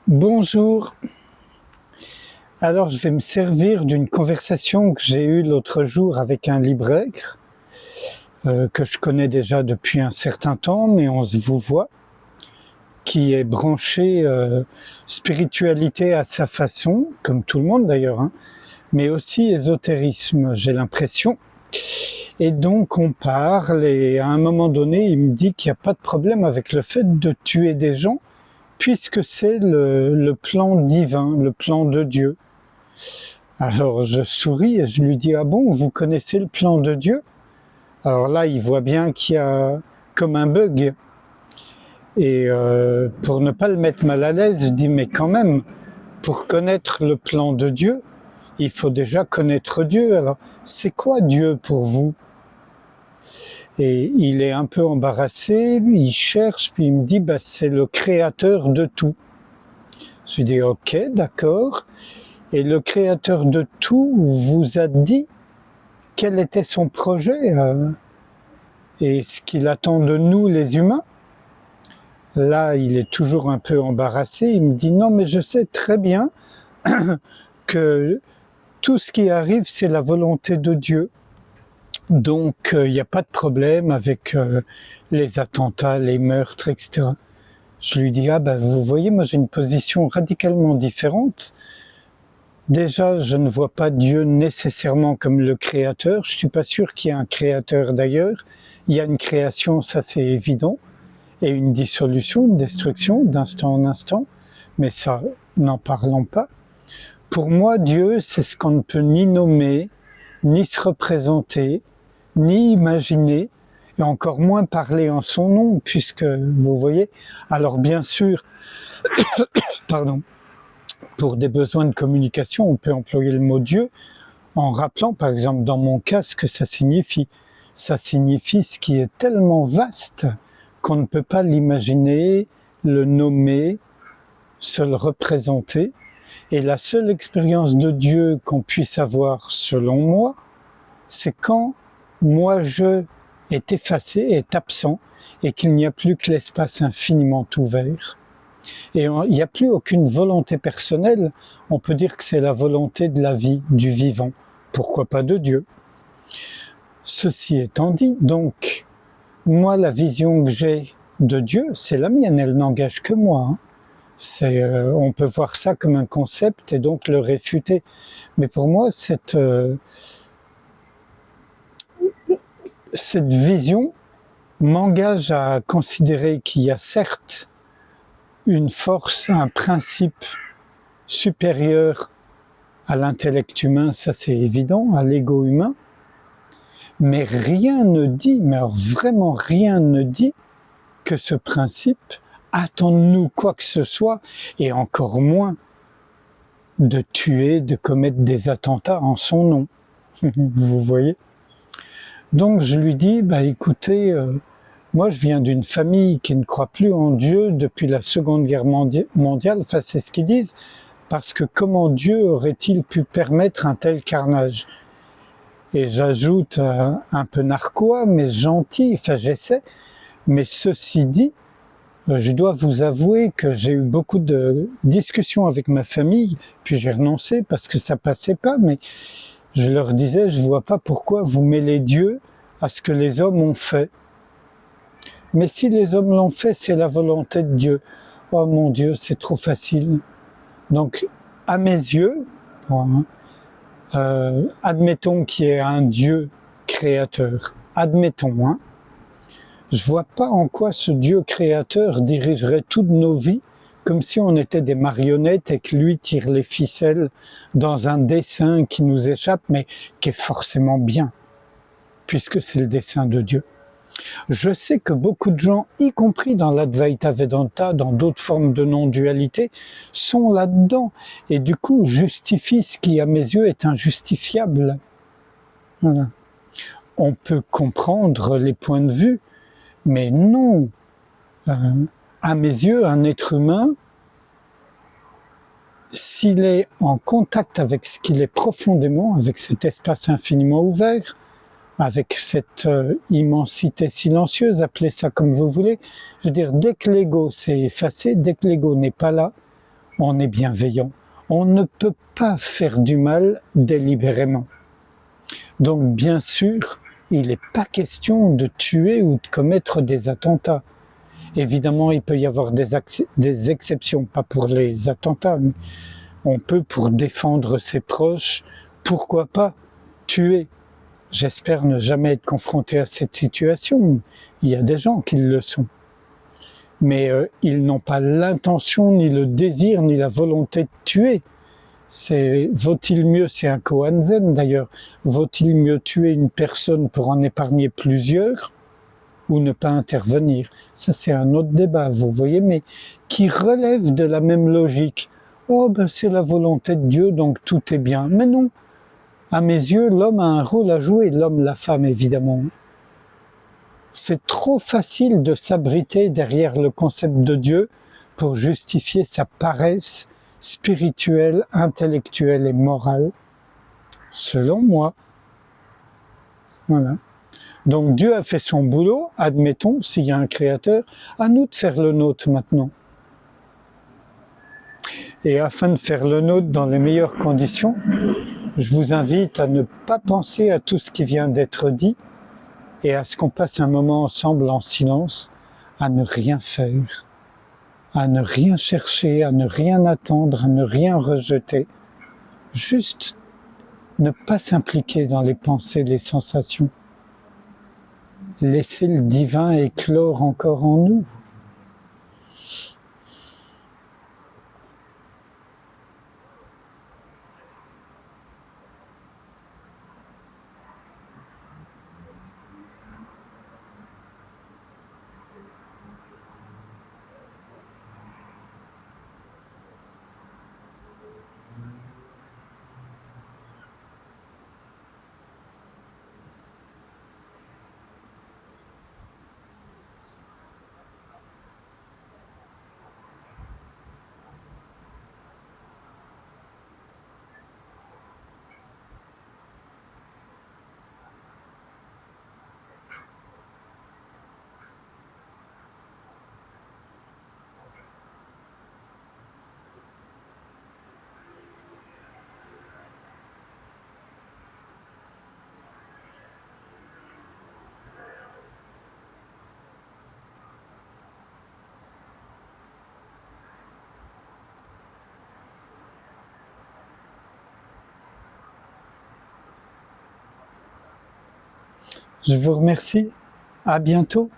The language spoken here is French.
Bonjour. Alors, je vais me servir d'une conversation que j'ai eue l'autre jour avec un libraire que je connais déjà depuis un certain temps, mais on se vous voit, qui est branché spiritualité à sa façon, comme tout le monde d'ailleurs, hein, mais aussi ésotérisme, j'ai l'impression. Et donc on parle et à un moment donné, il me dit qu'il n'y a pas de problème avec le fait de tuer des gens, puisque c'est le plan divin, le plan de Dieu. Alors je souris et je lui dis « Ah bon, vous connaissez le plan de Dieu ?» Alors là, il voit bien qu'il y a comme un bug. Et pour ne pas le mettre mal à l'aise, je dis « Mais quand même, pour connaître le plan de Dieu, il faut déjà connaître Dieu. Alors, c'est quoi Dieu pour vous ?» Et il est un peu embarrassé, il cherche, puis il me dit « c'est le créateur de tout. » Je lui dis « Ok, d'accord. » Et le créateur de tout vous a dit quel était son projet et ce qu'il attend de nous les humains. Là, il est toujours un peu embarrassé. Il me dit « Non, mais je sais très bien que tout ce qui arrive, c'est la volonté de Dieu. Donc, il n'y a pas de problème avec les attentats, les meurtres, etc. » Je lui dis « Ah vous voyez, moi j'ai une position radicalement différente. Déjà, je ne vois pas Dieu nécessairement comme le créateur. Je suis pas sûr qu'il y ait un créateur d'ailleurs. Il y a une création, ça c'est évident, et une dissolution, une destruction d'instant en instant. Mais ça, n'en parlons pas. Pour moi, Dieu, c'est ce qu'on ne peut ni nommer, ni se représenter, ni imaginer, et encore moins parler en son nom, puisque, vous voyez, alors bien sûr, pardon, pour des besoins de communication, on peut employer le mot Dieu en rappelant, par exemple, dans mon cas, ce que ça signifie. Ça signifie ce qui est tellement vaste qu'on ne peut pas l'imaginer, le nommer, se le représenter. Et la seule expérience de Dieu qu'on puisse avoir, selon moi, c'est quand moi-je est effacé, est absent, et qu'il n'y a plus que l'espace infiniment ouvert. Et il n'y a plus aucune volonté personnelle, on peut dire que c'est la volonté de la vie, du vivant. Pourquoi pas de Dieu? Ceci étant dit, donc, moi, la vision que j'ai de Dieu, c'est la mienne, elle n'engage que moi. On peut voir ça comme un concept et donc le réfuter. Mais pour moi, cette vision m'engage à considérer qu'il y a certes une force, un principe supérieur à l'intellect humain, ça c'est évident, à l'ego humain, mais rien ne dit, mais alors vraiment rien ne dit que ce principe attend de nous quoi que ce soit, et encore moins de tuer, de commettre des attentats en son nom. Vous voyez? Donc je lui dis, écoutez, moi je viens d'une famille qui ne croit plus en Dieu depuis la Seconde Guerre mondiale, enfin c'est ce qu'ils disent, parce que comment Dieu aurait-il pu permettre un tel carnage? Et j'ajoute un peu narquois, mais gentil, enfin j'essaie, mais ceci dit, je dois vous avouer que j'ai eu beaucoup de discussions avec ma famille, puis j'ai renoncé parce que ça passait pas, mais je leur disais, je vois pas pourquoi vous mêlez Dieu à ce que les hommes ont fait. Mais si les hommes l'ont fait, c'est la volonté de Dieu. Oh mon Dieu, c'est trop facile. Donc, à mes yeux, admettons qu'il y ait un Dieu créateur. Admettons, hein. Je vois pas en quoi ce Dieu créateur dirigerait toutes nos vies comme si on était des marionnettes et que lui tire les ficelles dans un dessin qui nous échappe, mais qui est forcément bien, puisque c'est le dessin de Dieu. Je sais que beaucoup de gens, y compris dans l'Advaita Vedanta, dans d'autres formes de non-dualité, sont là-dedans et du coup justifient ce qui, à mes yeux, est injustifiable. Voilà. On peut comprendre les points de vue, mais non. À mes yeux, un être humain, s'il est en contact avec ce qu'il est profondément, avec cet espace infiniment ouvert, avec cette immensité silencieuse, appelez ça comme vous voulez. Je veux dire, dès que l'ego s'est effacé, dès que l'ego n'est pas là, on est bienveillant. On ne peut pas faire du mal délibérément. Donc bien sûr, il n'est pas question de tuer ou de commettre des attentats. Évidemment, il peut y avoir des exceptions, pas pour les attentats, mais on peut, pour défendre ses proches, pourquoi pas tuer. J'espère ne jamais être confronté à cette situation. Il y a des gens qui le sont. Mais ils n'ont pas l'intention, ni le désir, ni la volonté de tuer. Vaut-il mieux, c'est un koan zen d'ailleurs, vaut-il mieux tuer une personne pour en épargner plusieurs ou ne pas intervenir? Ça, c'est un autre débat, vous voyez, mais qui relève de la même logique. Oh, ben c'est la volonté de Dieu, donc tout est bien. Mais non, à mes yeux, l'homme a un rôle à jouer, l'homme, la femme, évidemment. C'est trop facile de s'abriter derrière le concept de Dieu pour justifier sa paresse spirituelle, intellectuelle et morale, selon moi. Voilà. Donc Dieu a fait son boulot, admettons, s'il y a un créateur, à nous de faire le nôtre maintenant. Et afin de faire le nôtre dans les meilleures conditions, je vous invite à ne pas penser à tout ce qui vient d'être dit et à ce qu'on passe un moment ensemble en silence, à ne rien faire, à ne rien chercher, à ne rien attendre, à ne rien rejeter. Juste ne pas s'impliquer dans les pensées, les sensations. Laisser le divin éclore encore en nous. Je vous remercie. À bientôt.